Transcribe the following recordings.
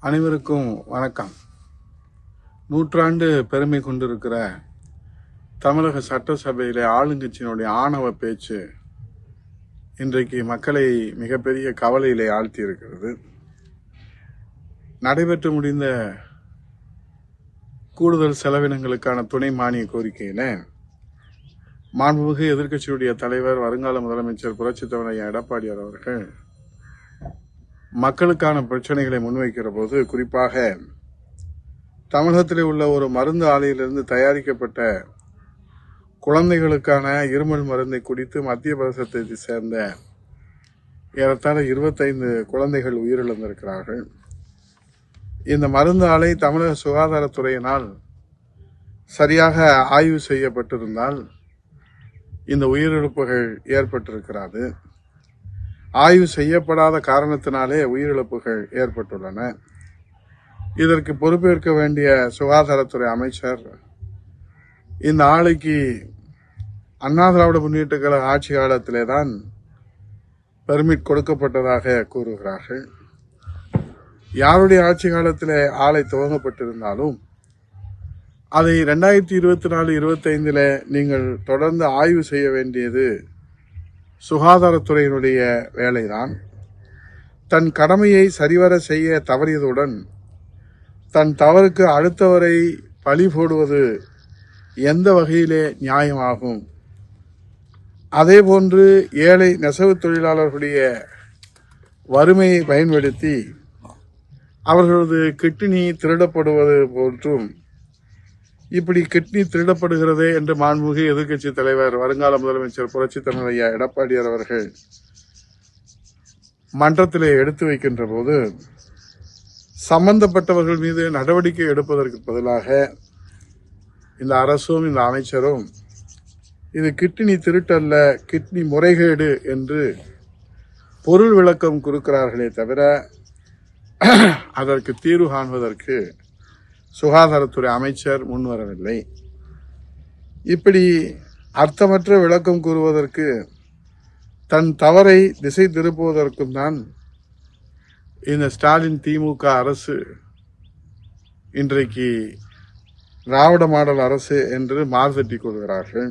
அனைவருக்கும் வணக்கம். நூற்றாண்டு பெருமை கொண்டிருக்கிற தமிழக சட்டசபையிலே ஆளுங்கட்சியினுடைய ஆணவ பேச்சு இன்றைக்கு மக்களை மிகப்பெரிய கவலையிலே ஆழ்த்தி இருக்கிறது. நடைபெற்று முடிந்த கூடுதல் செலவினங்களுக்கான துணை மானிய கோரிக்கையில மாண்புமிகு எதிர்க்கட்சியுடைய தலைவர் வருங்கால முதலமைச்சர் புரட்சித் தலைவர் எடப்பாடியார் அவர்கள் மக்களுக்கான பிரச்சனைகளை முன்வைக்கிற போது, குறிப்பாக தமிழகத்தில் உள்ள ஒரு மருந்து ஆலையிலிருந்து தயாரிக்கப்பட்ட குழந்தைகளுக்கான இருமல் மருந்தை குடித்து மத்திய பிரதேசத்தை சேர்ந்த ஏறத்தாழ 25 குழந்தைகள் உயிரிழந்திருக்கிறார்கள். இந்த மருந்து ஆலை தமிழக சுகாதாரத்துறையினால் சரியாக ஆய்வு செய்யப்பட்டிருந்தால் இந்த உயிரிழப்புகள் ஏற்பட்டிருக்கிறது. ஆய்வு செய்யப்படாத காரணத்தினாலே உயிரிழப்புகள் ஏற்பட்டுள்ளன. இதற்கு பொறுப்பேற்க வேண்டிய சுகாதாரத்துறை அமைச்சர் இந்த ஆலைக்கு அண்ணா திராவிட முன்னேற்ற கழக ஆட்சி காலத்திலே தான் பெர்மிட் கொடுக்கப்பட்டதாக கூறுகிறார்கள். யாருடைய ஆட்சி காலத்திலே ஆலை துவங்கப்பட்டிருந்தாலும் அதை 2024-25 நீங்கள் தொடர்ந்து ஆய்வு செய்ய வேண்டியது சுகாதாரத்துறையினுடைய வேலைதான். தன் கடமையை சரிவர செய்ய தவறியதுடன் தன் தவறுக்கு அடுத்தவரை பழி போடுவது எந்த வகையிலே நியாயமாகும்? அதேபோன்று ஏழை நெசவு தொழிலாளர்களுடைய வறுமையை பயன்படுத்தி அவர்களது கிட்னி திருடப்படுவது போன்றும், இப்படி கிட்னி திருடப்படுகிறதே என்று மாண்புமிகு எதிர்க்கட்சி தலைவர் வருங்கால முதலமைச்சர் புரட்சித் தலைவர் எடப்பாடியார் அவர்கள் மன்றத்திலே எடுத்து வைக்கின்ற போது, சம்பந்தப்பட்டவர்கள் மீது நடவடிக்கை எடுப்பதற்கு பதிலாக இந்த அரசும் இந்த அமைச்சரும் இது கிட்னி திருட்டல்ல, கிட்னி முறைகேடு என்று பொருள் விளக்கம் கொடுக்கிறார்களே தவிர அதற்கு தீர்வு காண்பதற்கு சுகாதாரத்துறை அமைச்சர் முன்வரவில்லை. இப்படி அர்த்தமற்ற விளக்கம் கூறுவதற்கு, தன் தவறை திசை திருப்புவதற்கும் தான் இந்த ஸ்டாலின் திமுக அரசு இன்றைக்கு திராவிட மாடல் அரசு என்று மார்தட்டி கொள்கிறார்கள்.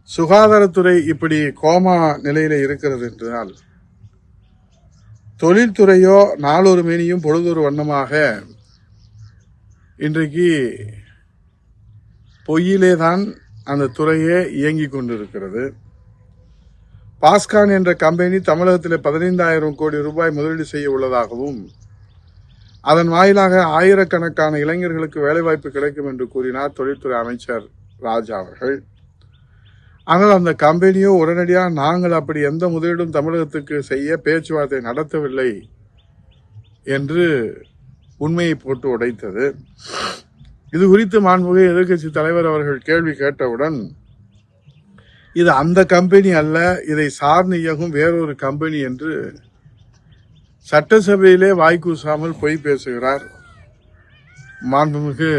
சுகாதாரத்துறை இப்படி கோமா நிலையில இருக்கிறது என்றால், தொழில்துறையோ நாளொரு மேனியும் பொழுதொரு வண்ணமாக இன்றைக்கு பொய்யிலேதான் அந்த துறையே இயங்கிக் கொண்டிருக்கிறது. பாஸ்கான் என்ற கம்பெனி தமிழகத்தில் 15,000 கோடி ரூபாய் முதலீடு செய்ய உள்ளதாகவும், அதன் வாயிலாக ஆயிரக்கணக்கான இளைஞர்களுக்கு வேலைவாய்ப்பு கிடைக்கும் என்று கூறினார் தொழில்துறை அமைச்சர் ராஜா அவர்கள். ஆனால் அந்த கம்பெனியோ உடனடியாக நாங்கள் அப்படி எந்த முதலீடும் தமிழகத்துக்கு செய்ய பேச்சுவார்த்தை நடத்தவில்லை என்று உண்மையை போட்டு உடைத்தது. இது குறித்து மாண்புமிகு எதிர்க்கட்சி தலைவர் அவர்கள் கேள்வி கேட்டவுடன், இது அந்த கம்பெனி அல்ல, இதை சார்ந்து இயங்கும் வேறொரு கம்பெனி என்று சட்டசபையிலே வாய்க்கூசாமல் பொய் பேசுகிறார் மாண்புமிகு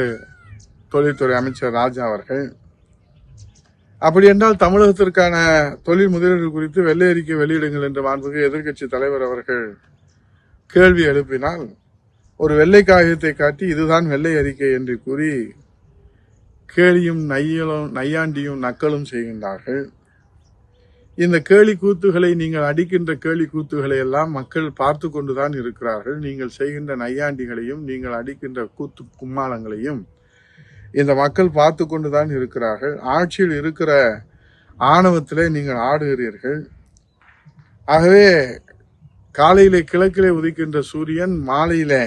தொழில்துறை அமைச்சர் ராஜா அவர்கள். அப்படி என்றால் தமிழகத்திற்கான தொழில் முதலீடுகள் குறித்து வெள்ளை அறிக்கை வெளியிடுங்கள் என்று மாண்புமிகு எதிர்க்கட்சி தலைவர் அவர்கள் கேள்வி எழுப்பினால், ஒரு வெள்ளை காகிதத்தை காட்டி இதுதான் வெள்ளை அறிக்கை என்று கூறி கேலியும் நையாண்டியும் நக்கலும் செய்கின்றார்கள். இந்த கேலி கூத்துகளை, நீங்கள் அடிக்கின்ற கேலி கூத்துகளை எல்லாம் மக்கள் பார்த்து கொண்டுதான் இருக்கிறார்கள். நீங்கள் செய்கின்ற நையாண்டிகளையும் நீங்கள் அடிக்கின்ற கூத்து கும்மாளங்களையும் இந்த மக்கள் பார்த்து கொண்டுதான் இருக்கிறார்கள். ஆட்சியில் இருக்கிற ஆணவத்திலே நீங்கள் ஆடுகிறீர்கள். ஆகவே காலையிலே கிழக்கிலே உதிக்கின்ற சூரியன் மாலையிலே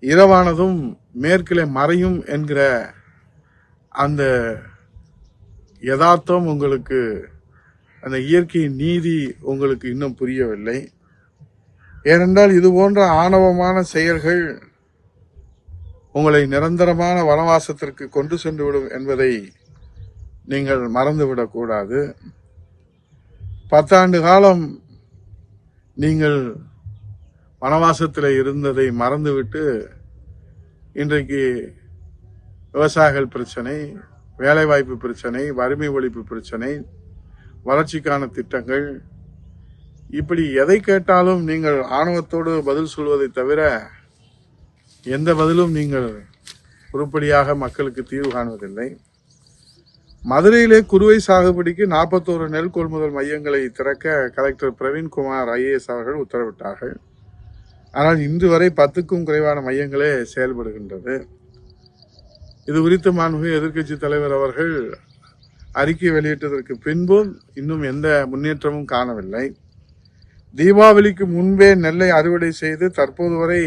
இரவானதும் மேற்கிலே மறையும் என்கிற அந்த யதார்த்தம் உங்களுக்கு, அந்த இயற்கையின் நீதி உங்களுக்கு இன்னும் புரியவில்லை. ஏனென்றால் இது போன்ற ஆணவமான செயல்கள் உங்களை நிரந்தரமான வனவாசத்திற்கு கொண்டு சென்றுவிடும் என்பதை நீங்கள் மறந்துவிடக்கூடாது. 10 ஆண்டு காலம் நீங்கள் வனவாசத்தில் இருந்ததை மறந்துவிட்டு இன்றைக்கு விவசாயிகள் பிரச்சனை, வேலைவாய்ப்பு பிரச்சனை, வறுமை ஒழிப்பு பிரச்சனை, வளர்ச்சிக்கான திட்டங்கள், இப்படி எதை கேட்டாலும் நீங்கள் ஆணவத்தோடு பதில் சொல்வதை தவிர எந்த பதிலும் நீங்கள் உருப்படியாக மக்களுக்கு தீர்வு காணுவதில்லை. மதுரையிலே குறுவை சாகுபடிக்கு 41 நெல் கொள்முதல் மையங்களை திறக்க கலெக்டர் பிரவீன்குமார் IAS அவர்கள் உத்தரவிட்டார்கள். ஆனால் இன்று வரை 10க்கும் குறைவான மையங்களே செயல்படுகின்றது. இது குறித்து மாண்புமிகு எதிர்க்கட்சி தலைவர் அவர்கள் அறிக்கை வெளியிட்டதற்கு பின்பும் இன்னும் எந்த முன்னேற்றமும் காணவில்லை. தீபாவளிக்கு முன்பே நெல்லை அறுவடை செய்து தற்போது வரை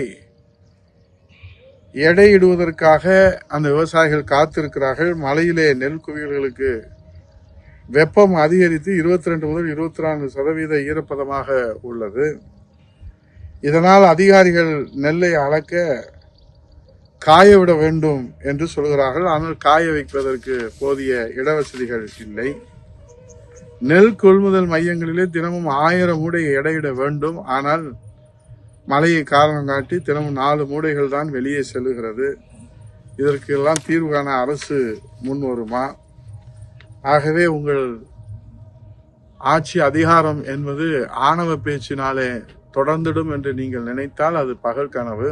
எடையிடுவதற்காக அந்த விவசாயிகள் காத்திருக்கிறார்கள். மழையிலே நெல் குவியல்களுக்கு வெப்பம் அதிகரித்து 22 முதல் 24% ஈரப்பதமாக உள்ளது. இதனால் அதிகாரிகள் நெல்லை அளக்க காயவிட வேண்டும் என்று சொல்கிறார்கள். ஆனால் காய வைப்பதற்கு போதிய இடவசதிகள் இல்லை. நெல் கொள்முதல் மையங்களிலே தினமும் 1000 மூடை எடையிட வேண்டும். ஆனால் மழையை காரணம் காட்டி தினமும் 4 மூடைகள் தான் வெளியே செல்லுகிறது. இதற்கு எல்லாம் தீர்வு காண அரசு முன் வருமா? ஆகவே உங்கள் ஆட்சி அதிகாரம் என்பது ஆணவ பேச்சினாலே தொடர்ந்திடும் என்று நீங்கள் நினைத்தால் அது பகல் கனவு.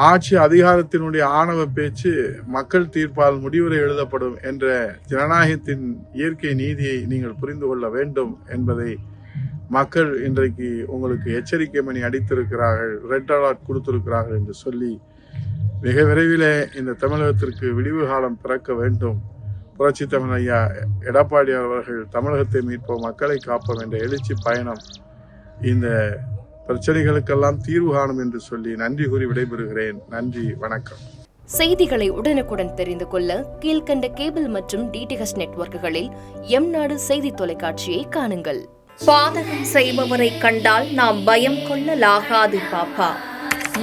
ஆட்சி அதிகாரத்தினுடைய ஆணவ பேச்சு மக்கள் தீர்ப்பால் முடிவுரை எழுதப்படும் என்ற ஜனநாயகத்தின் இயற்கை நீதியை நீங்கள் புரிந்து கொள்ள வேண்டும் என்பதை மக்கள் இன்றைக்கு உங்களுக்கு எச்சரிக்கை மணி அடித்திருக்கிறார்கள், ரெட் அலர்ட் கொடுத்திருக்கிறார்கள் என்று சொல்லி மிக விரைவிலே இந்த தமிழகத்திற்கு விடிவு காலம் பிறக்க வேண்டும். புரட்சி தமிழ் ஐயா எடப்பாடி அவர்கள் தமிழகத்தை மீட்போம், மக்களை காப்போம் என்ற எழுச்சி பயணம் இந்த பிரச்சனைகளுக்கெல்லாம் தீர்வு காணும் என்று சொல்லி நன்றி கூறி விடைபெறுகிறேன். நன்றி, வணக்கம். செய்திகளை உடனுக்குடன் தெரிந்து கொள்ள கீழ்கண்ட கேபிள் மற்றும் DTH நெட்வொர்க்குகளில் எம்நாடு செய்தி தொலைக்காட்சியை காணுங்கள். பாதகம் செய்பவரை கண்டால் நாம் பயம் கொள்ளலாகாது பாப்பா.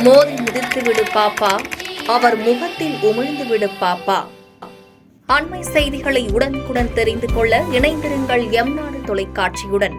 மோதி மிதித்து விடு பாப்பா, அவர் முகத்தில் உமிழ்ந்து விடு பாப்பா. அண்மை செய்திகளை உடனுக்குடன் தெரிந்து கொள்ள இணைந்திருங்கள் எம்நாடு தொலைக்காட்சியுடன்.